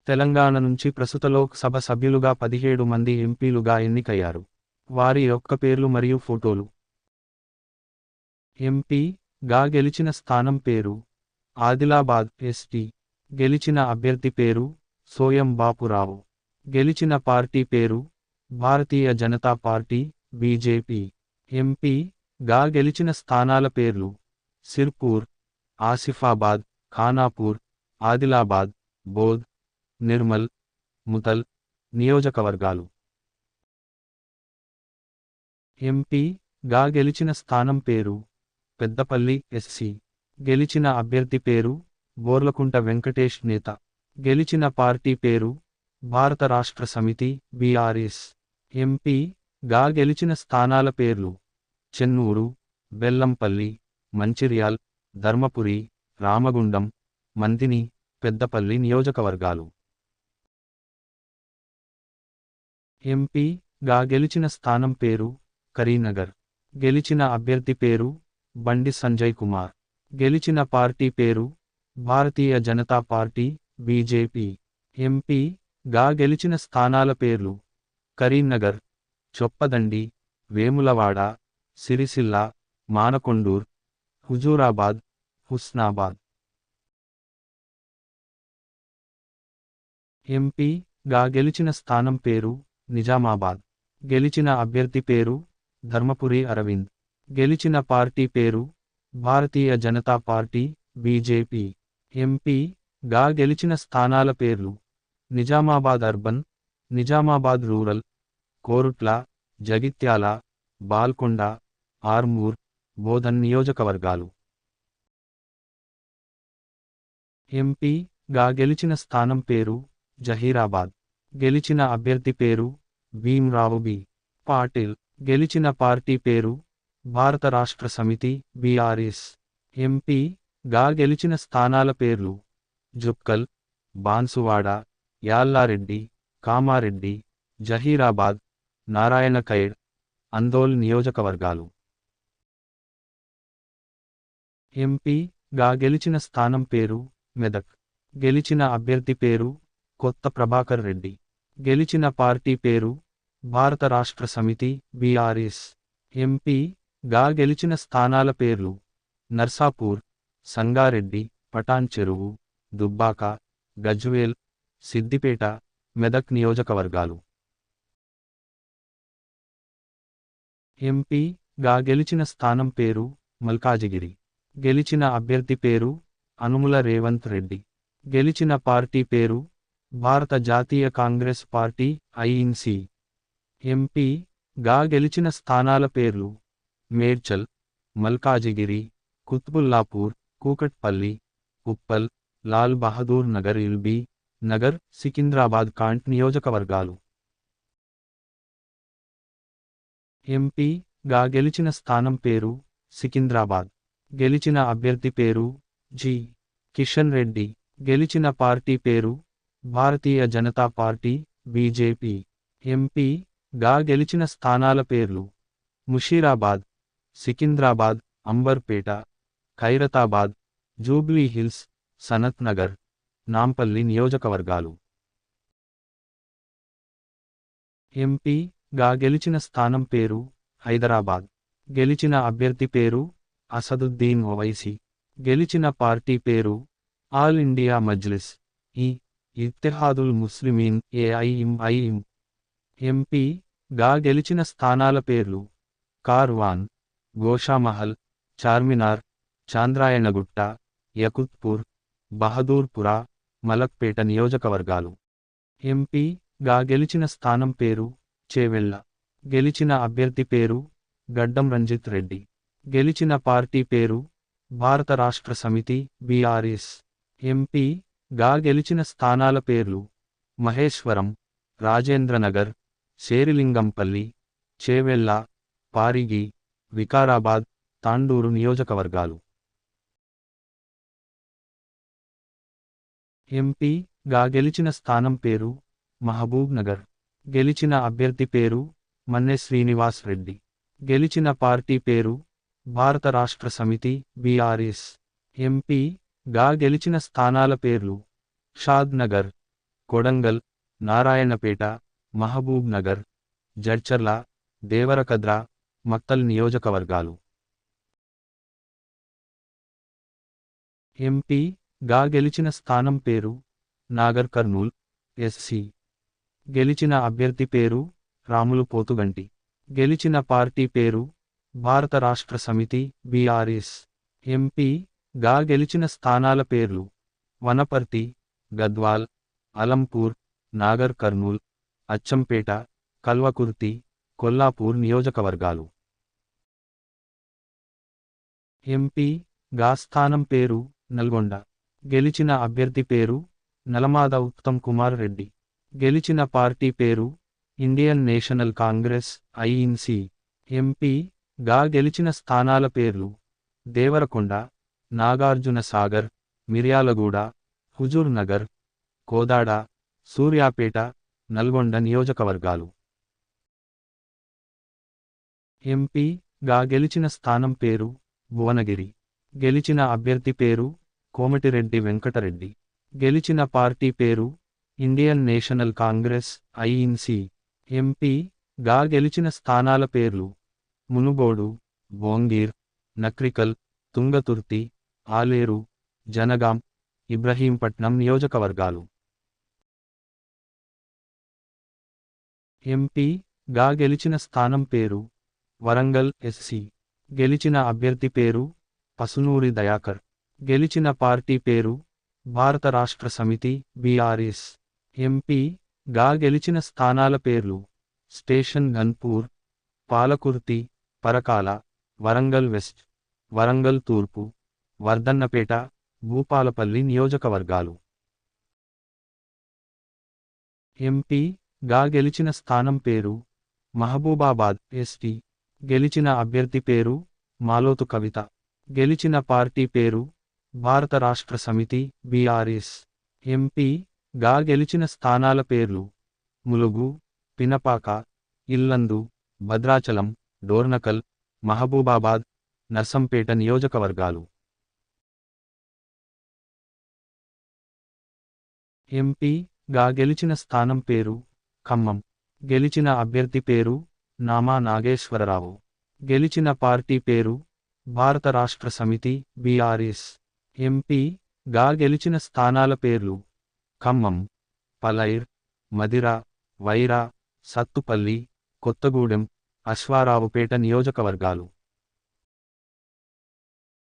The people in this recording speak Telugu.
తెలంగాణ నుంచి ప్రస్తుత లోక్ సభ సభ్యులుగా 17 మంది ఎంపీలుగా ఎన్నికయ్యారు. వారి యొక్క పేర్లు మరియు ఫోటోలు. ఎంపీ గా గెలిచిన స్థానం పేరు ఆదిలాబాద్ ఎస్టీ. గెలిచిన అభ్యర్థి పేరు సోయం బాపురావు. గెలిచిన పార్టీ పేరు Bharatiya Janata party BJP. MP గా గెలిచిన స్థానాల పేర్లు సిర్పూర్, ఆసిఫాబాద్, ఖానాపూర్, ఆదిలాబాద్, బోధ్, నిర్మల్, ముతల్ నియోజకవర్గాలు. ఎంపీ గా గెలిచిన స్థానం పేరు పెద్దపల్లి ఎస్సీ. గెలిచిన అభ్యర్థి పేరు బోర్లకుంట వెంకటేష్ నేత. గెలిచిన పార్టీ పేరు భారత రాష్ట్ర సమితి బీఆర్ఎస్. ఎంపీ గా గెలిచిన స్థానాల పేర్లు చెన్నూరు, బెల్లంపల్లి, మంచిర్యాల్, ధర్మపురి, రామగుండం, మంతిని, పెద్దపల్లి నియోజకవర్గాలు. ఎంపీ గా గెలిచిన స్థానం పేరు కరీంనగర్. గెలిచిన అభ్యర్థి పేరు బండి సంజయ్ కుమార్. గెలిచిన పార్టీ పేరు Bharatiya Janata party BJP. MP గా గెలిచిన స్థానాల పేర్లు కరీంనగర్, చొప్పదండి, వేములవాడ, సిరిసిల్ల, మానకొండూర్, హుజూరాబాద్, హుస్నాబాద్. ఎంపీ గా గెలిచిన స్థానం పేరు నిజామాబాద్. గెలిచిన అభ్యర్థి పేరు ధర్మపురి అరవింద్. గెలిచిన పార్టీ పేరు Bharatiya Janata party BJP. MP గా గెలిచిన స్థానాల పేర్లు నిజామాబాద్ అర్బన్, నిజామాబాద్ రూరల్, కోరుట్ల, జగిత్యాల, బాల్కొండ, ఆర్మూర్, బోధన్ నియోజకవర్గాలు. ఎంపీ గా గెలిచిన స్థానం పేరు జహీరాబాద్. గెలిచిన అభ్యర్థి పేరు భీమ్రావు బి. పాటిల్. గెలిచిన పార్టీ పేరు భారత రాష్ట్ర సమితి బీఆర్ఎస్. ఎంపీ గా గెలిచిన స్థానాల పేర్లు జుక్కల్, బాన్సువాడ, యాల్లారెడ్డి, కామారెడ్డి, జహీరాబాద్, నారాయణఖేడ్, అందోల్ నియోజకవర్గాలు. ఎంపీ గా గెలిచిన స్థానం పేరు మెదక్. గెలిచిన అభ్యర్థి పేరు కొత్త ప్రభాకర్ రెడ్డి. గెలిచిన పార్టీ పేరు భారత రాష్ట్ర సమితి బీఆర్ఎస్. ఎంపీ గా గెలిచిన స్థానాల పేర్లు నర్సాపూర్, సంగారెడ్డి, పటాన్ చెరువు, దుబ్బాక, గజ్వేల్, సిద్దిపేట, మెదక్ నియోజకవర్గాలు. ఎంపీ గా గెలిచిన స్థానం పేరు మల్కాజిగిరి. గెలిచిన అభ్యర్థి పేరు అనుముల రేవంత్ రెడ్డి. గెలిచిన పార్టీ పేరు భారత జాతీయ కాంగ్రెస్ పార్టీ ఐఎన్సీ. ఎంపీ గా గెలిచిన స్థానాల పేర్లు మేడ్చల్, మల్కాజిగిరి, కుత్బుల్లాపూర్, కూకట్పల్లి, ఉప్పల్, లాల్ బహదూర్ నగర్, ఎల్బీ నగర్, సికింద్రాబాద్ కాంట్ నియోజకవర్గాలు. ఎంపీ గా గెలిచిన స్థానం పేరు సికింద్రాబాద్. గెలిచిన అభ్యర్థి పేరు జి. కిషన్ రెడ్డి. గెలిచిన పార్టీ పేరు Bharatiya Janata party BJP. MP గా గెలిచిన స్థానాల పేర్లు ముషీరాబాద్, సికింద్రాబాద్, అంబర్పేట, ఖైరతాబాద్, జూబ్లీ హిల్స్, సనత్ నగర్, నాంపల్లి నియోజకవర్గాలు. ఎంపీ గా గెలిచిన స్థానం పేరు హైదరాబాద్. గెలిచిన అభ్యర్థి పేరు అసదుద్దీన్ ఓవైసీ. గెలిచిన పార్టీ పేరు ఆల్ ఇండియా మజ్లిస్ ఈ ఇత్తెహాదుల్ ముస్లిమీన్ ఏఐఎంఐఎం. ఎంపీ గా గెలిచిన స్థానాల పేర్లు కార్వాన్, గోషామహల్, చార్మినార్, చాంద్రాయణగుట్ట, యకుత్పూర్, బహదూర్పురా, మలక్పేట నియోజకవర్గాలు. ఎంపీ గా గెలిచిన స్థానం పేరు చేవెళ్ళ. గెలిచిన అభ్యర్థి పేరు గడ్డం రంజిత్ రెడ్డి. గెలిచిన పార్టీ పేరు భారత రాష్ట్ర సమితి బీఆర్ఎస్. ఎంపీ గా గెలిచిన స్థానాల పేర్లు మహేశ్వరం, రాజేంద్రనగర్, శేరిలింగంపల్లి, చేవెళ్ళ, పారిగి, వికారాబాద్, తాండూరు నియోజకవర్గాలు. ఎంపీ గా గెలిచిన స్థానం పేరు మహబూబ్ నగర్. గెలిచిన అభ్యర్థి పేరు మన్నె శ్రీనివాస్ రెడ్డి. గెలిచిన పార్టీ పేరు భారత రాష్ట్ర సమితి బీఆర్ఎస్. ఎంపీ గా గెలిచిన స్థానాల పేర్లు షాద్ నగర్, కొడంగల్, నారాయణపేట, మహబూబ్ నగర్, జడ్చర్ల, దేవరకద్ర, మక్తల్ నియోజకవర్గాలు. ఎంపీ గా గెలిచిన స్థానం పేరు నాగర్ కర్నూల్ ఎస్సీ. గెలిచిన అభ్యర్థి పేరు రాములు పోతుగంటి. గెలిచిన పార్టీ పేరు భారత రాష్ట్ర సమితి బీఆర్ఎస్. ఎంపీ గా గెలిచిన స్థానాల పేర్లు వనపర్తి, గద్వాల్, అలంపూర్, నాగర్ కర్నూల్, అచ్చంపేట, కల్వకుర్తి, కొల్లాపూర్ నియోజకవర్గాలు. ఎంపీ గా స్థానం పేరు నల్గొండ. గెలిచిన అభ్యర్థి పేరు నలమాద ఉత్తమ్ కుమార్ రెడ్డి. గెలిచిన పార్టీ పేరు Indian national Congress INC. MP గా గెలిచిన స్థానాల పేర్లు దేవరకొండ, నాగార్జున సాగర్, మిర్యాలగూడ, హుజూర్ నగర్, కోదాడ, సూర్యాపేట, నల్గొండ నియోజకవర్గాలు. ఎంపీ గా గెలిచిన స్థానం పేరు భువనగిరి. గెలిచిన అభ్యర్థి పేరు కోమటిరెడ్డి వెంకటరెడ్డి. గెలిచిన పార్టీ పేరు Indian national Congress INC. MP గా గెలిచిన స్థానాల పేర్లు మునుగోడు, భోంగీర్, నక్రికల్, తుంగతుర్తి, ఆలేరు, జనగాం, ఇబ్రహీంపట్నం నియోజకవర్గాలు. ఎంపీ గా గెలిచిన స్థానం పేరు వరంగల్ ఎస్సీ. గెలిచిన అభ్యర్థి పేరు పసునూరి దయాకర్. గెలిచిన పార్టీ పేరు భారత రాష్ట్ర సమితి బీఆర్ఎస్. ఎంపీ గా గెలిచిన స్థానాల పేర్లు స్టేషన్ గన్పూర్, పాలకుర్తి, పరకాల, వరంగల్ వెస్ట్, వరంగల్ తూర్పు, వర్ధన్నపేట, భూపాలపల్లి నియోజకవర్గాలు. ఎంపీ గా గెలిచిన స్థానం పేరు మహబూబాబాద్ ఎస్టీ. గెలిచిన అభ్యర్థి పేరు మాలోతు కవిత. గెలిచిన పార్టీ పేరు భారత రాష్ట్ర సమితి బీఆర్ఎస్. ఎంపీ గా గెలిచిన స్థానాల పేర్లు ములుగు, పినపాక, ఇల్లందు, భద్రాచలం, డోర్నకల్, మహబూబాబాద్, నర్సంపేట నియోజకవర్గాలు. ఎంపీ గా గెలిచిన స్థానం పేరు ఖమ్మం. గెలిచిన అభ్యర్థి పేరు నామా నాగేశ్వరరావు. గెలిచిన పార్టీ పేరు భారత రాష్ట్ర సమితి బీఆర్ఎస్. ఎంపీ గా గెలిచిన స్థానాల పేర్లు ఖమ్మం, పలైర్, మదిర, వైరా, సత్తుపల్లి, కొత్తగూడెం, అశ్వారావుపేట నియోజకవర్గాలు.